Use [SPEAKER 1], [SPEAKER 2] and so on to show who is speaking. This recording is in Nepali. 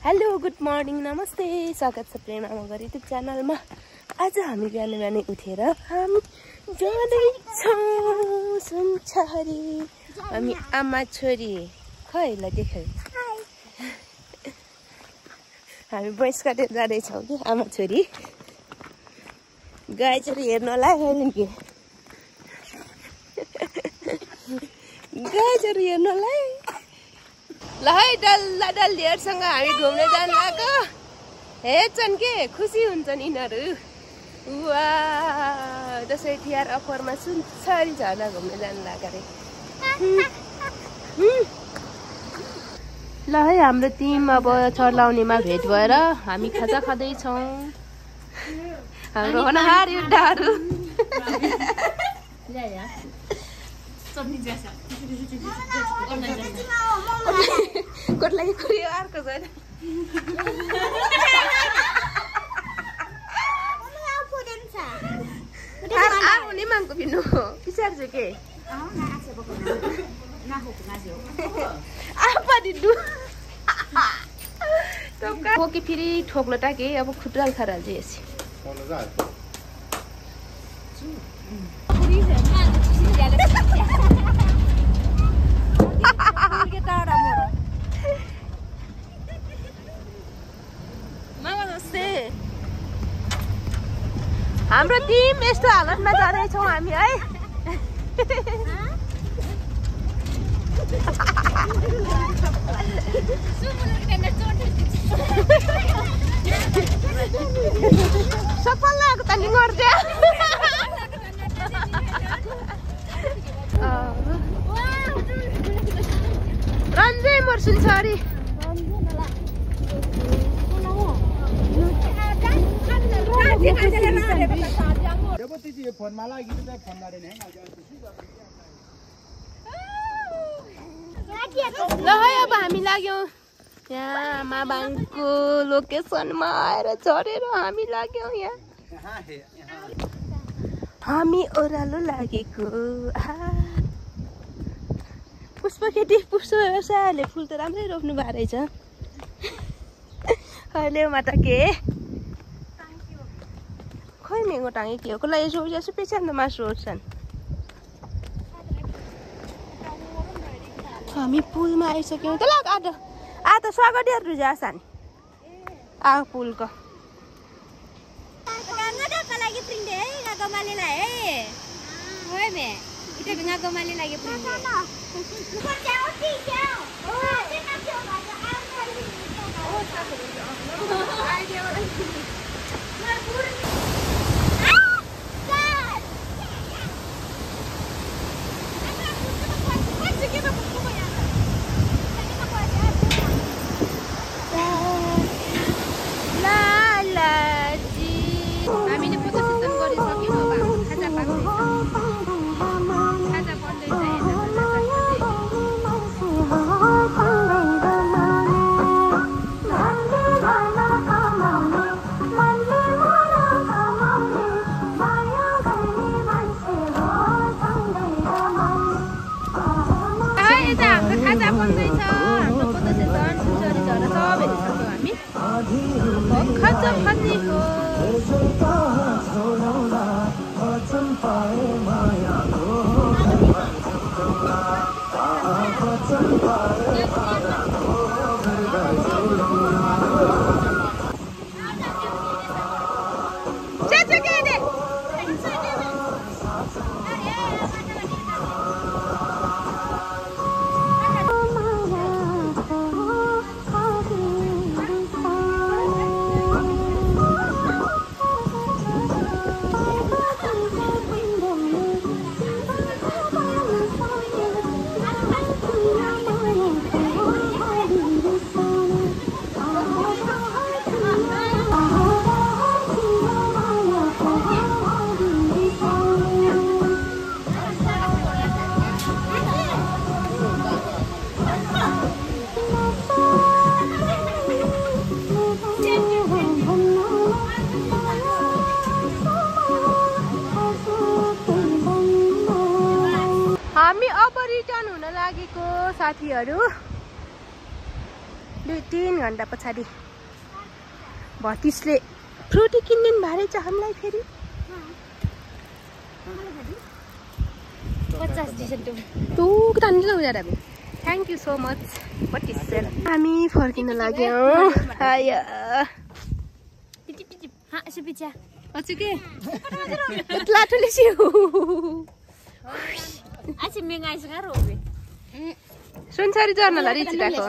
[SPEAKER 1] हेलो गुड मर्निङ नमस्ते स्वागत छ प्रेम आमाघर युट्युब च्यानलमा। आज हामी बिहान बिहानै उठेर हामी जाँदैछौँ सुनचरी। हामी आमा छोरी खै ल देखाउ हामी भैँस काटेर जाँदैछौँ कि आमा छोरी। गाईचरी हेर्नलाई होइन कि गाईचरी हेर्नलाई ल है डल्ला डल्लीहरूसँग हामी घुम्न जान लाग्यो। हेर्छन् के खुसी हुन्छन् यिनीहरू। वा दसैँ तिहार अफरमा सुनचरी झर्ना घुम्न जान लाग्यो अरे। ल है हाम्रो टिम अब चर्लाउनेमा भेट भएर हामी खाजा खाँदैछौँ। हाम्रो अनहार युद्धहरू कोटलाई कुरियो अर्को छैन। आउने मागको पिन्नु पछाडि चाहिँ के ठोके फेरि ठोक्लो टाके अब खुट्राल खराल चाहिँ यसो हाम्रो टिम यस्तो हालतमा जाँदैछौँ हामी है। सफल लागेको त नि मर्दै रन्जै मर्छन् सरी। ल है अब हामी लाग्यौँ यहाँ आमाबाङको लोकेसनमा आएर चढेर हामी लाग्यौँ यहाँ। हामी ओह्रालो लागेको पुष्प खेती पुष्प व्यवसायले फुल त राम्रै रोप्नु भएको रहेछ। अहिले माता के खोइ मेङ्गो टाँगे के हो कसलाई यसो यसो पेछान त मासु ओर्छन्। हामी पुलमा आइसक्यौँ त ल आज स्वागतहरू जाछन् आ पुलको हामीले फोटो सेसन गरिसक्यौँ। अब हाम्रो खाजा पाक्दैछ खाजा बन्दैछ हाम्रो खाजा बन्दैछ। हाम्रो फोटो सेसन सुनचरी झर्ना सब हेरिसक्यौँ हामी। खाजा खाने हो हामी अब रिटर्न हुन लागेको साथीहरु। 3 घण्टा पछाडि भतिसले फ्रुटी किन्दिन भारे छ हामीलाई फेरि
[SPEAKER 2] 50 दिन्छ
[SPEAKER 1] तू किन उजारा बे थ्यांक यू सो मच भतिसेल हामी फर्किन लाग्यौं आया
[SPEAKER 2] टिटिप टिटिप हा सुपिचा
[SPEAKER 1] अचुके लाठुले सिउ
[SPEAKER 2] आछि मेंगाइसँग रोबे
[SPEAKER 1] सुनसरी जर्नल रिचिटाको